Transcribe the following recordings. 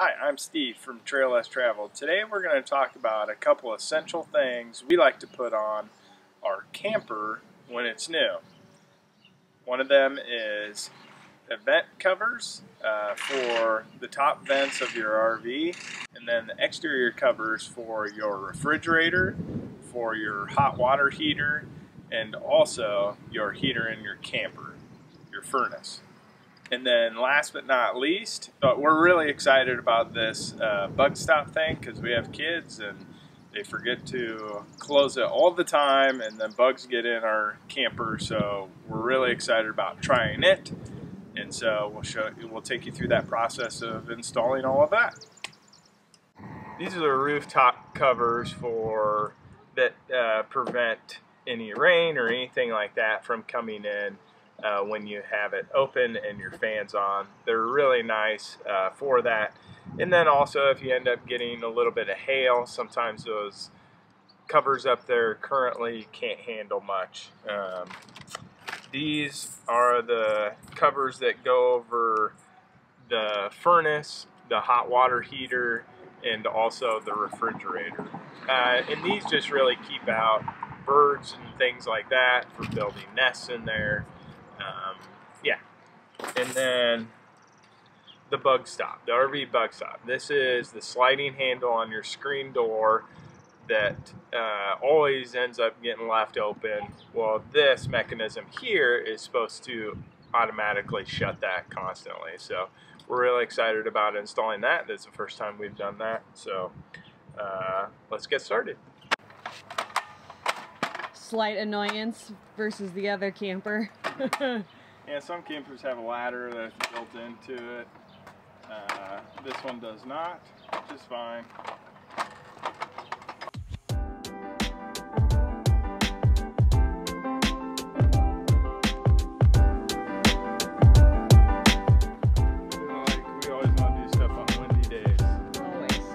Hi, I'm Steve from Trail Less Traveled. Today we're going to talk about a couple essential things we like to put on our camper when it's new. One of them is the vent covers for the top vents of your RV, and then the exterior covers for your refrigerator, for your hot water heater, and also your heater in your camper, your furnace. And then last but not least, we're really excited about this bug stop thing because we have kids and they forget to close it all the time, and then bugs get in our camper. So we're really excited about trying it, and so we'll take you through that process of installing all of that. These are the rooftop covers that prevent any rain or anything like that from coming in when you have it open and your fans on. They're really nice for that. And then also if you end up getting a little bit of hail, sometimes those covers up there currently can't handle much. These are the covers that go over the furnace, the hot water heater, and also the refrigerator. And these just really keep out birds and things like that for building nests in there. And then the bug stop, the RV bug stop. This is the sliding handle on your screen door that always ends up getting left open. Well, this mechanism here is supposed to automatically shut that constantly. So we're really excited about installing that. This is the first time we've done that. So let's get started. Slight annoyance versus the other camper. Yeah, some campers have a ladder that's built into it. This one does not, which is fine. We always want to do stuff on windy days. Always.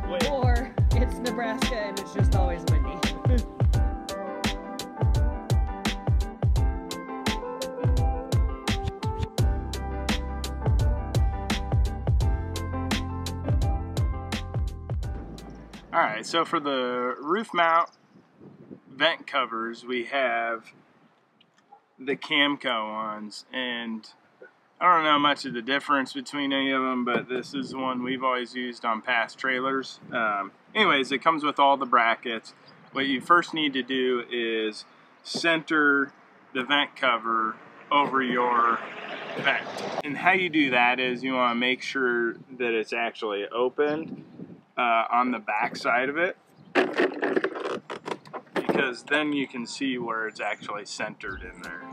Wait. Or it's Nebraska and it's just always windy. Alright, so for the roof mount vent covers, we have the Camco ones, and I don't know much of the difference between any of them, but this is one we've always used on past trailers. Anyways, it comes with all the brackets. What you first need to do is center the vent cover over your vent. And how you do that is you want to make sure that it's actually opened on the back side of it, because then you can see where it's actually centered in there.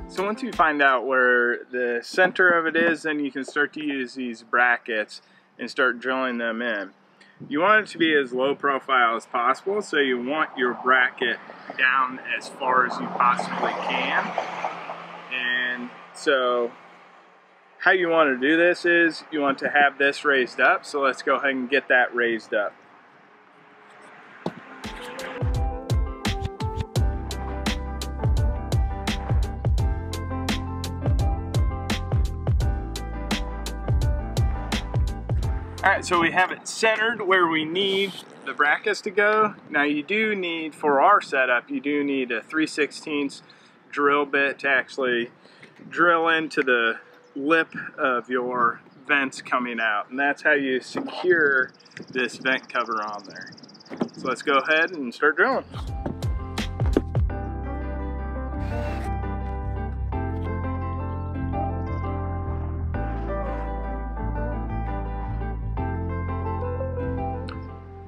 So once you find out where the center of it is, then you can start to use these brackets and start drilling them in. You want it to be as low profile as possible, so you want your bracket down as far as you possibly can. And so how you want to do this is you want to have this raised up, so let's go ahead and get that raised up. Alright, so we have it centered where we need the brackets to go. Now you do need, for our setup, you do need a 3/16 drill bit to actually drill into the lip of your vents coming out, and that's how you secure this vent cover on there. So let's go ahead and start drilling.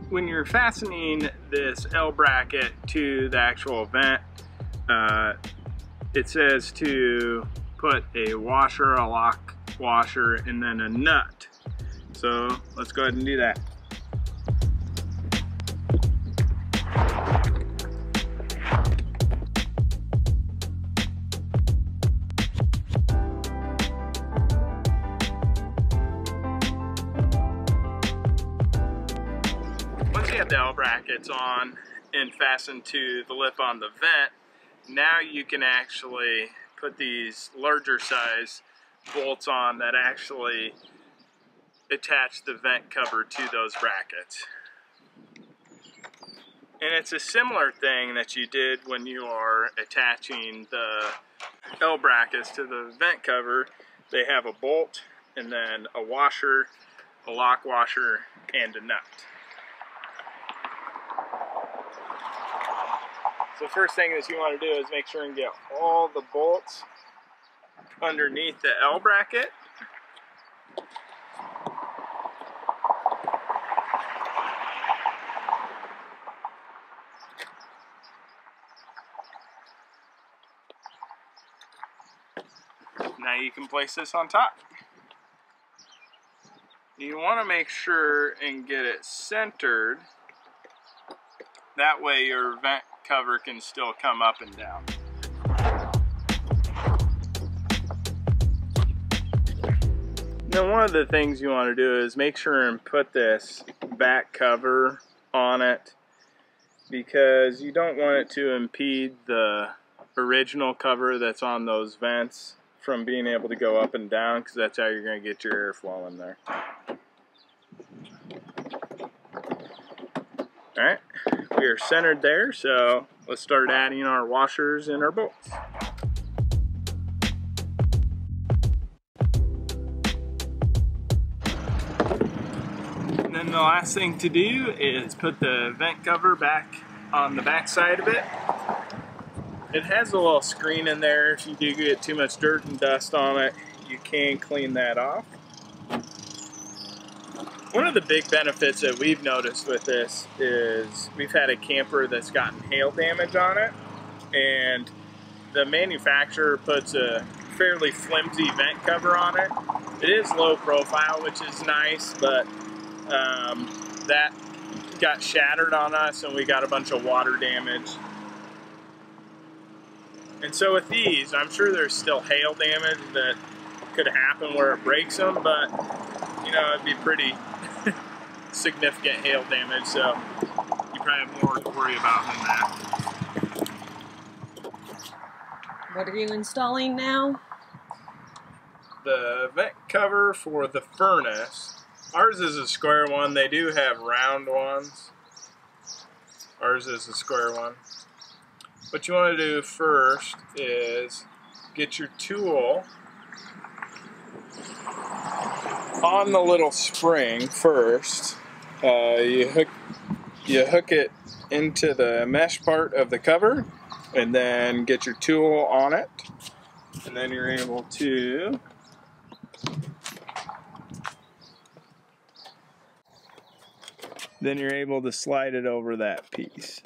When you're fastening this L bracket to the actual vent, it says to put a washer, a lock washer, and then a nut. So let's go ahead and do that. Once you have the L brackets on and fastened to the lip on the vent, now you can actually put these larger size bolts on that actually attach the vent cover to those brackets. And it's a similar thing that you did when you are attaching the L brackets to the vent cover. They have a bolt and then a washer, a lock washer, and a nut. So the first thing that you want to do is make sure and get all the bolts underneath the L bracket. Now you can place this on top. You want to make sure and get it centered. That way your vent cover can still come up and down. Now one of the things you want to do is make sure and put this back cover on it, because you don't want it to impede the original cover that's on those vents from being able to go up and down, because that's how you're going to get your airflow in there. Alright, we are centered there, so let's start adding our washers and our bolts. And then the last thing to do is put the vent cover back on the back side of it. It has a little screen in there. If you do get too much dirt and dust on it, you can clean that off. One of the big benefits that we've noticed with this is we've had a camper that's gotten hail damage on it, and the manufacturer puts a fairly flimsy vent cover on it. It is low profile, which is nice, but that got shattered on us and we got a bunch of water damage. And so with these, I'm sure there's still hail damage that could happen where it breaks them, but you know, it'd be pretty significant hail damage, so you probably have more to worry about than that. What are you installing now? The vent cover for the furnace. Ours is a square one. They do have round ones. Ours is a square one. What you want to do first is get your tool on the little spring first. You hook it into the mesh part of the cover, and then get your tool on it, and then you're able to slide it over that piece.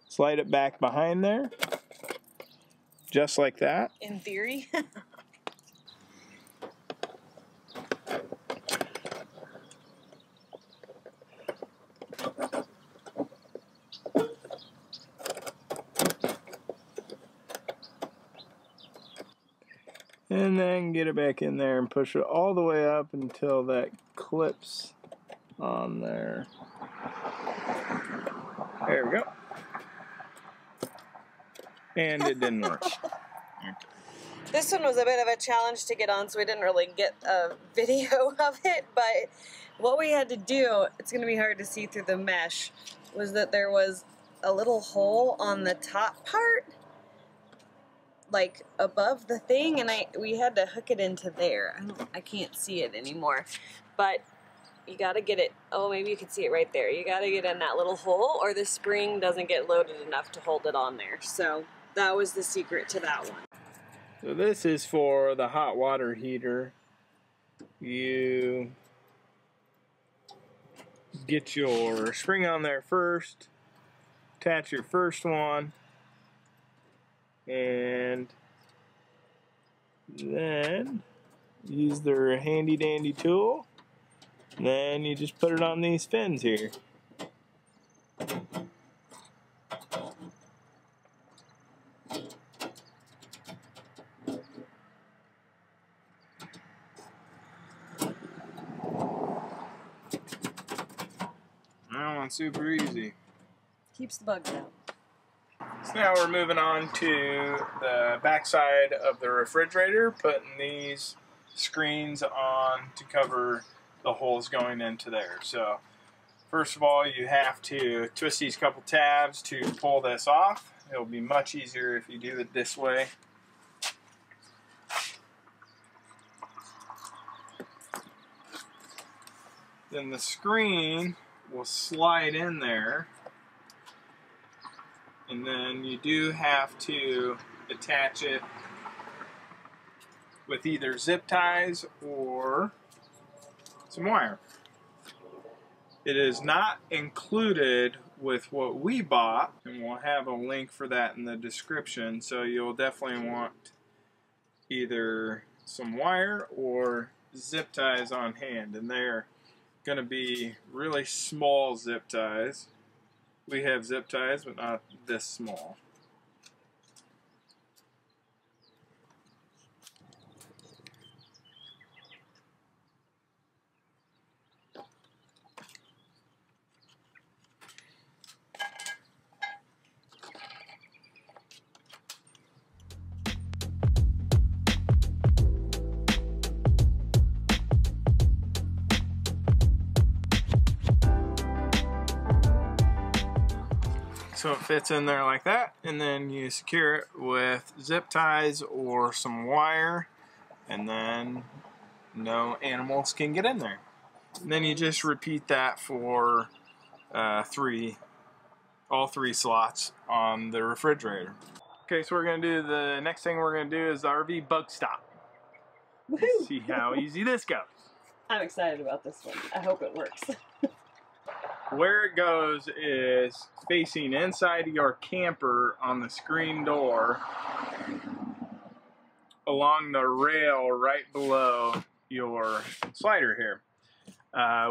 Slide it back behind there, just like that. In theory. And then get it back in there and push it all the way up until that clips on there. There we go. And it didn't work. This one was a bit of a challenge to get on, so we didn't really get a video of it, but what we had to do, it's going to be hard to see through the mesh, was that there was a little hole on the top part, like above the thing, and we had to hook it into there. I can't see it anymore, but you got to get it, oh, maybe you can see it right there. You got to get in that little hole, or the spring doesn't get loaded enough to hold it on there. So that was the secret to that one. So this is for the hot water heater. You get your spring on there first, attach your first one, and then use their handy dandy tool. Then you just put it on these fins here. That one's super easy. Keeps the bugs out. So now we're moving on to the back side of the refrigerator, putting these screens on to cover the holes going into there. So first of all, you have to twist these couple tabs to pull this off. It'll be much easier if you do it this way. Then the screen will slide in there. And then you do have to attach it with either zip ties or some wire. It is not included with what we bought, and we'll have a link for that in the description, so you'll definitely want either some wire or zip ties on hand, and they're going to be really small zip ties. We have zip ties, but not this small. So it fits in there like that, and then you secure it with zip ties or some wire, and then no animals can get in there. And then you just repeat that for all three slots on the refrigerator. Okay, so the next thing we're gonna do is the RV bug stop. Woohoo! See how easy this goes. I'm excited about this one. I hope it works. Where it goes is facing inside your camper on the screen door along the rail right below your slider here.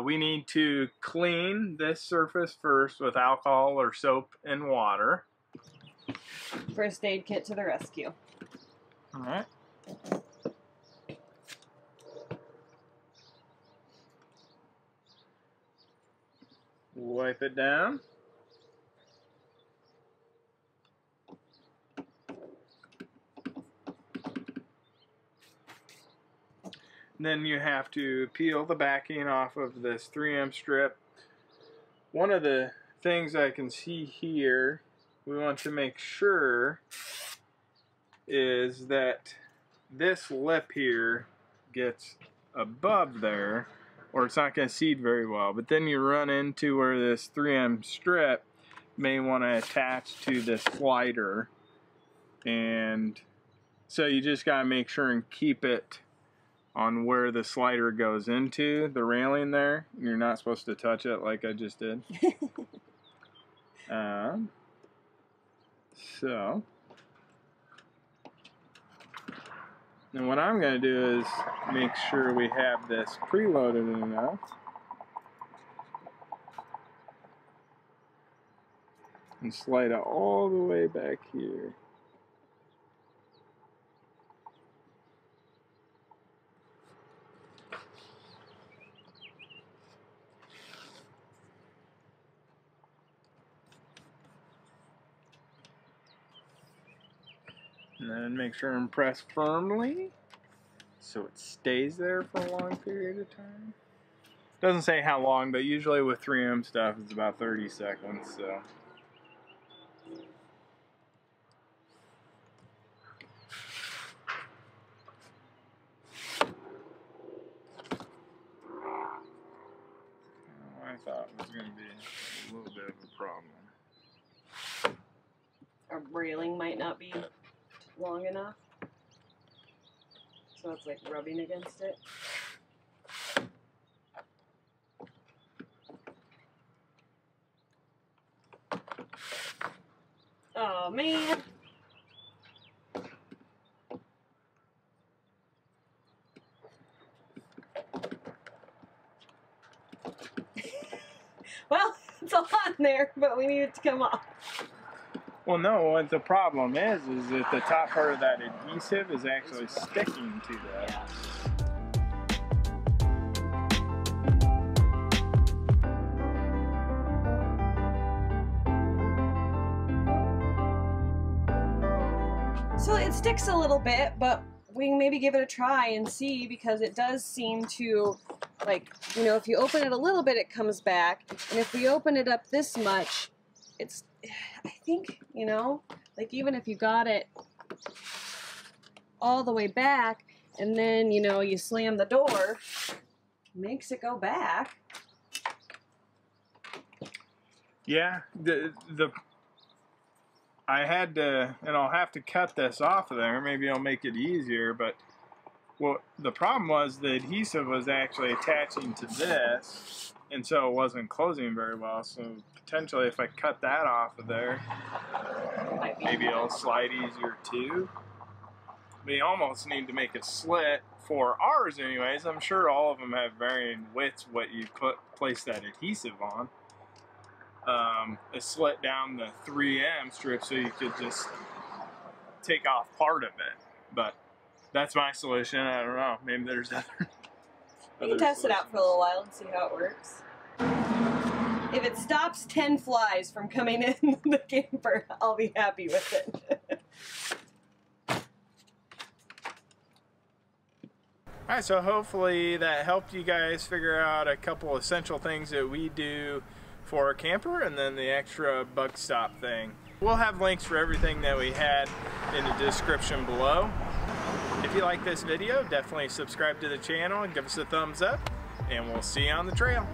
We need to clean this surface first with alcohol or soap and water. First aid kit to the rescue. All right. Wipe it down. Then you have to peel the backing off of this 3M strip. One of the things I can see here, we want to make sure is that this lip here gets above there, or it's not going to seed very well. But then you run into where this 3M strip may want to attach to the slider, and so you just got to make sure and keep it on where the slider goes into the railing there. You're not supposed to touch it like I just did. So, and what I'm going to do is make sure we have this preloaded enough. And slide it all the way back here. And then make sure and press firmly so it stays there for a long period of time. Doesn't say how long, but usually with 3M stuff it's about 30 seconds. So. I thought it was going to be a little bit of a problem. A railing might not be long enough, so it's like rubbing against it. Oh man. Well, it's all on there, but we need it to come off. Well, no, what the problem is that the top part of that adhesive is actually sticking to that. Yeah. So it sticks a little bit, but we can maybe give it a try and see, because it does seem to, like, you know, if you open it a little bit, it comes back. And if we open it up this much, it's, I think, you know, like even if you got it all the way back and then, you know, you slam the door, makes it go back. Yeah, I had to, and I'll have to cut this off of there. Maybe it'll make it easier, but well, the problem was the adhesive was actually attaching to this, and so it wasn't closing very well. So potentially if I cut that off of there, maybe it'll slide easier too. We almost need to make a slit for ours anyways. I'm sure all of them have varying widths what you place that adhesive on. A slit down the 3M strip so you could just take off part of it. But that's my solution. I don't know. Maybe there's other. We can test it out for a little while and see how it works. If it stops 10 flies from coming in the camper, I'll be happy with it. Alright, so hopefully that helped you guys figure out a couple essential things that we do for a camper, and then the extra bug stop thing. We'll have links for everything that we had in the description below. If you like this video, definitely subscribe to the channel and give us a thumbs up, and we'll see you on the trail.